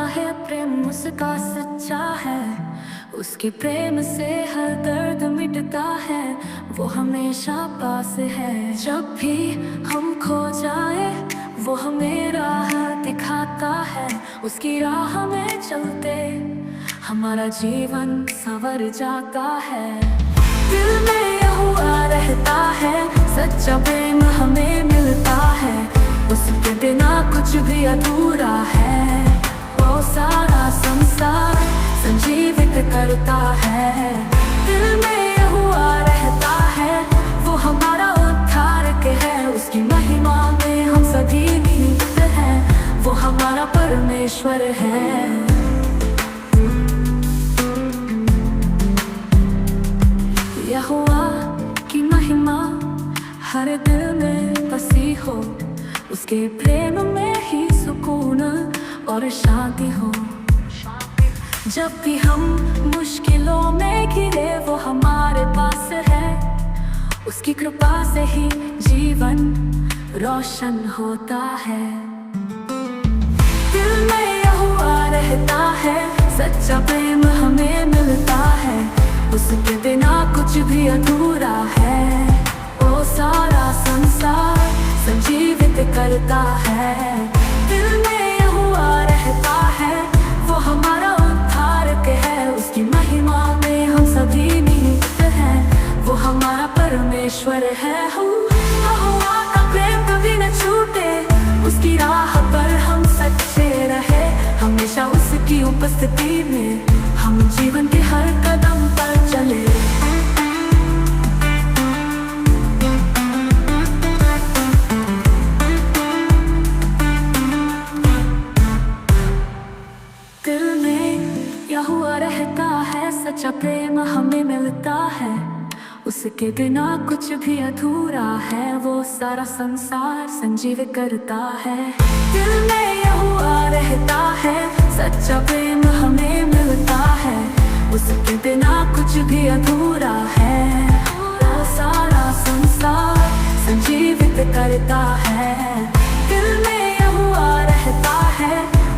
है प्रेम उसका सच्चा है, उसके प्रेम से हर दर्द मिटता है। वो हमेशा पास है, जब भी हम खो जाए वो हमें राह दिखाता है। उसकी राह में चलते हमारा जीवन संवर जाता है। दिल में यह हुआ रहता है, सच्चा प्रेम हमें मिलता है। उसके बिना कुछ भी अधूरा है, वो सारा संसार संजीवित करता है। दिल में यह हुआ रहता है, वो हमारा उद्धारक है। उसकी महिमा में हम सभी निहित हैं, वो हमारा परमेश्वर है। यहोवा की महिमा हर दिल में बसी हो, उसके प्रेम में ही सुकून और शांति हो। जब भी हम मुश्किलों में घिरे वो हमारे पास है। उसकी कृपा से ही जीवन रोशन होता है। दिल में यह हुआ रहता है, सच्चा प्रेम हमें मिलता है। उसके बिना कुछ भी अधूरा है, वो सारा संसार संजीवित करता है। दिल में यह हुआ रहता है, वो हमारा उद्धारक है। उसकी महिमा में हम सभी निहित हैं, वो हमारा परमेश्वर है। यहोवा का प्रेम कभी न छूटे, उसकी राह पर हम सच्चे रहे। हमेशा उसकी उपस्थिति में हम जीवन के हर कदम पर चले। दिल में यह हुआ रहता है, सच्चा प्रेम हमें मिलता है। उसके बिना कुछ भी अधूरा है, वो सारा संसार संजीवित करता है। दिल में यह हुआ रहता है, सच्चा प्रेम हमें मिलता है। उसके बिना कुछ भी अधूरा है, वो सारा संसार संजीवित करता है। दिल में यह हुआ रहता है,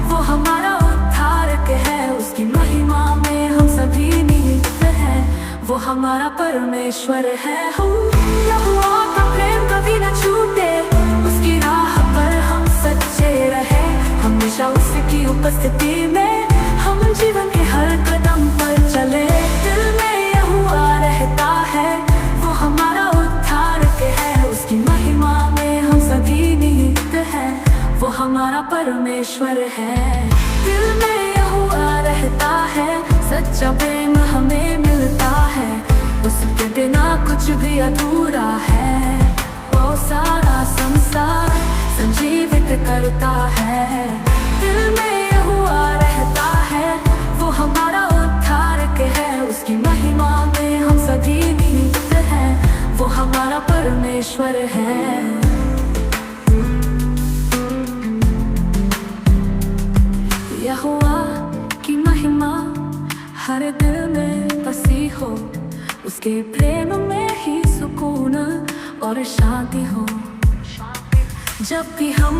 वो हमारा उद्धारक है। उसकी महिमा में हम सभी निहित हैं, वो हमारा परमेश्वर है। यहोवा का प्रेम कभी न छूटे, उसकी राह पर हम सच्चे रहे। हमेशा उसकी उपस्थिति में हम जीवन के हर कदम पर चले। दिल में यह हुआ रहता है, वो हमारा उद्धारक है। उसकी महिमा में हम सभी निहित हैं, वो हमारा परमेश्वर है। दिल में यह हुआ रहता है, सच्चा प्रेम हमें मिलता है। उसके बिना कुछ भी अधूरा है, वो सारा संसार संजीवित करता है। दिल में यह हुआ रहता है, वो हमारा उद्धारक है। उसकी महिमा में हम सभी निहित हैं, वो हमारा परमेश्वर है। यहोवा की महिमा हर दिल में बसी हो, उसके प्रेम में ही सुकून और शांति हो। जब भी हम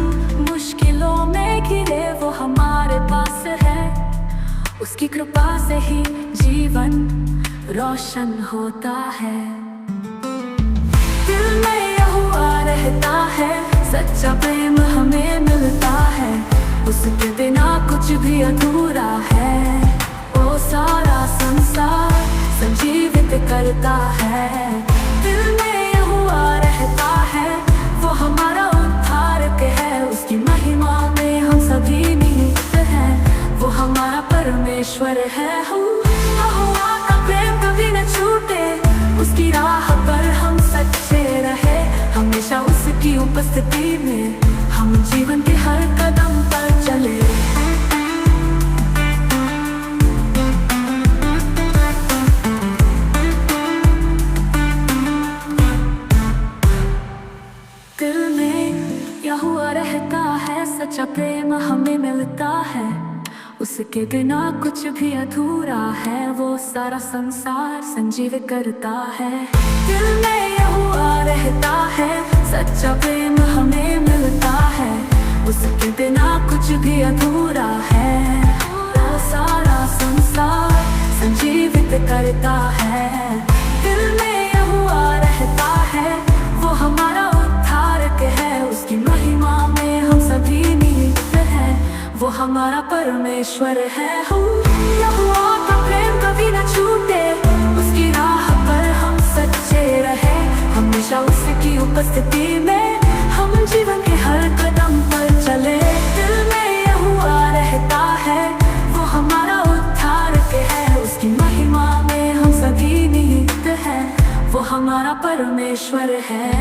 मुश्किलों में घिरे वो हमारे पास है। उसकी कृपा से ही जीवन रोशन होता है। दिल में यह हुआ रहता है, सच्चा प्रेम हमें मिलता है। उसके बिना कुछ भी अधूरा है, वो सारा संसार संजीवित करता है। दिल में यह हुआ रहता है, वो हमारा उद्धारक है। उसकी महिमा में हम सभी निहित हैं, वो हमारा परमेश्वर है। यहोवा का प्रेम कभी न छूटे, उसकी राह पर हम सच्चे रहे। हमेशा उसकी उपस्थिति में हम जीवन के हर कदम पर चले। दिल में यह हुआ रहता है, सच्चा प्रेम हमें मिलता है। उसके बिना कुछ भी अधूरा है, वो सारा संसार संजीवित करता है। दिल में यह हुआ रहता है, सच्चा प्रेम हमें मिलता है। उसके बिना कुछ भी अधूरा है। वो सारा संसार संजीवित करता है। दिल में यहोवा रहता है, वो हमारा उद्धारक है। उसकी महिमा में हम सभी निहित हैं, वो हमारा परमेश्वर है। यहोवा का प्रेम कभी न छूटे, उसकी राह पर हम सच्चे रहे। हमेशा उसकी उपस्थिति में हम जीवन के हर कदम पर चले। दिल में यहोवा रहता है, वो हमारा उद्धारक है। उसकी महिमा में हम सभी निहित हैं, वो हमारा परमेश्वर है।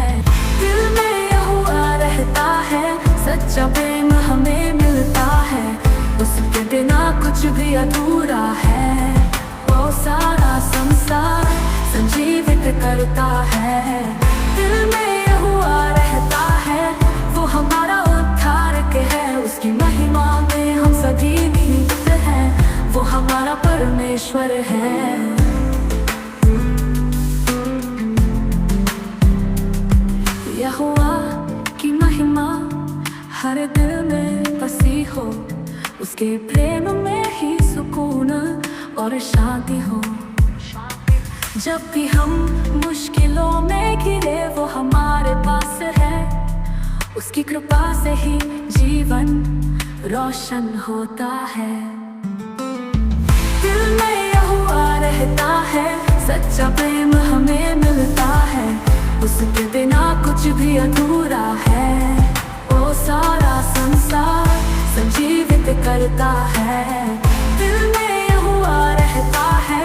दिल में यहोवा रहता है, सच्चा प्रेम हमें मिलता है। उसके बिना कुछ भी अधूरा है। वो सारा संसार संजीवित करता है। दिल में यहोवा रहता है, वो हमारा उद्धारक है। उसकी महिमा में हम सभी निहित हैं, वो हमारा परमेश्वर है। यहोवा की महिमा हर दिल में बसी हो, उसके प्रेम में ही सुकून और शांति हो। जब भी हम मुश्किलों में घिरे, वो हमारे पास है। उसकी कृपा से ही जीवन रोशन होता है। दिल में यहोवा रहता है, सच्चा प्रेम हमें मिलता है। उसके बिना कुछ भी अधूरा है। वो सारा संसार संजीवित करता है। दिल में यहोवा रहता है,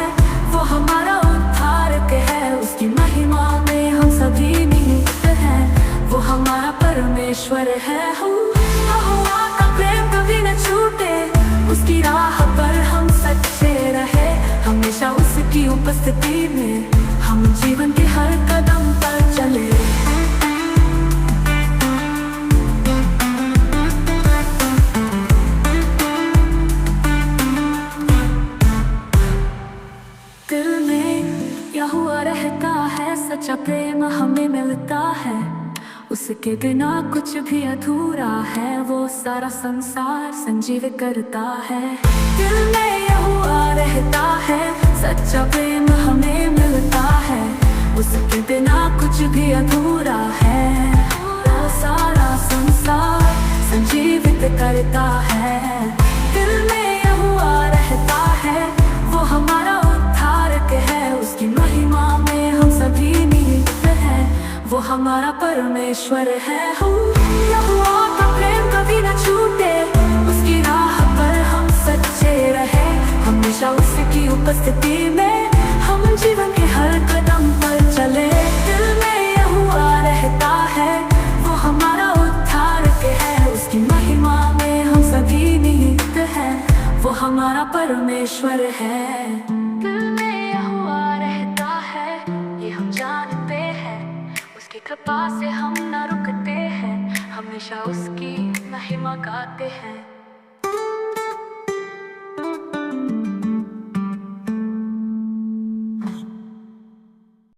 वो हमारा उद्धारक है। उसकी महिमा में हम सभी निहित हैं, वो हमारा परमेश्वर है। यहोवा का प्रेम कभी न छूटे, उसकी राह पर हम सच्चे रहे। हमेशा उसकी उपस्थिति में हम जीवन के हर कदम पर चले। दिल में यहोवा रहता है, सच्चा प्रेम हमें मिलता है। उसके बिना कुछ भी अधूरा है। वो सारा संसार संजीवित करता है। दिल में यहोवा रहता है, सच्चा प्रेम हमें मिलता है। उसके बिना कुछ भी अधूरा है। वो सारा संसार संजीवित करता है। दिल में यहोवा रहता है, वो हमारा उद्धारक है। उसकी महिमा में हम सभी निहित हैं, वो हमारा परमेश्वर है। यहोवा का प्रेम कभी न छूटे, उसकी राह पर हम सच्चे रहे। हमेशा उसकी उपस्थिति में हम जीवन के हर कदम पर चले। दिल में यहोवा रहता है, वो हमारा उद्धारक है। उसकी महिमा में हम सभी निहित हैं, वो हमारा परमेश्वर है। दिल में यहोवा रहता है, ये हम जानते हैं। उसकी कृपा से हम न रुकते हैं, हमेशा उसकी महिमा गाते हैं।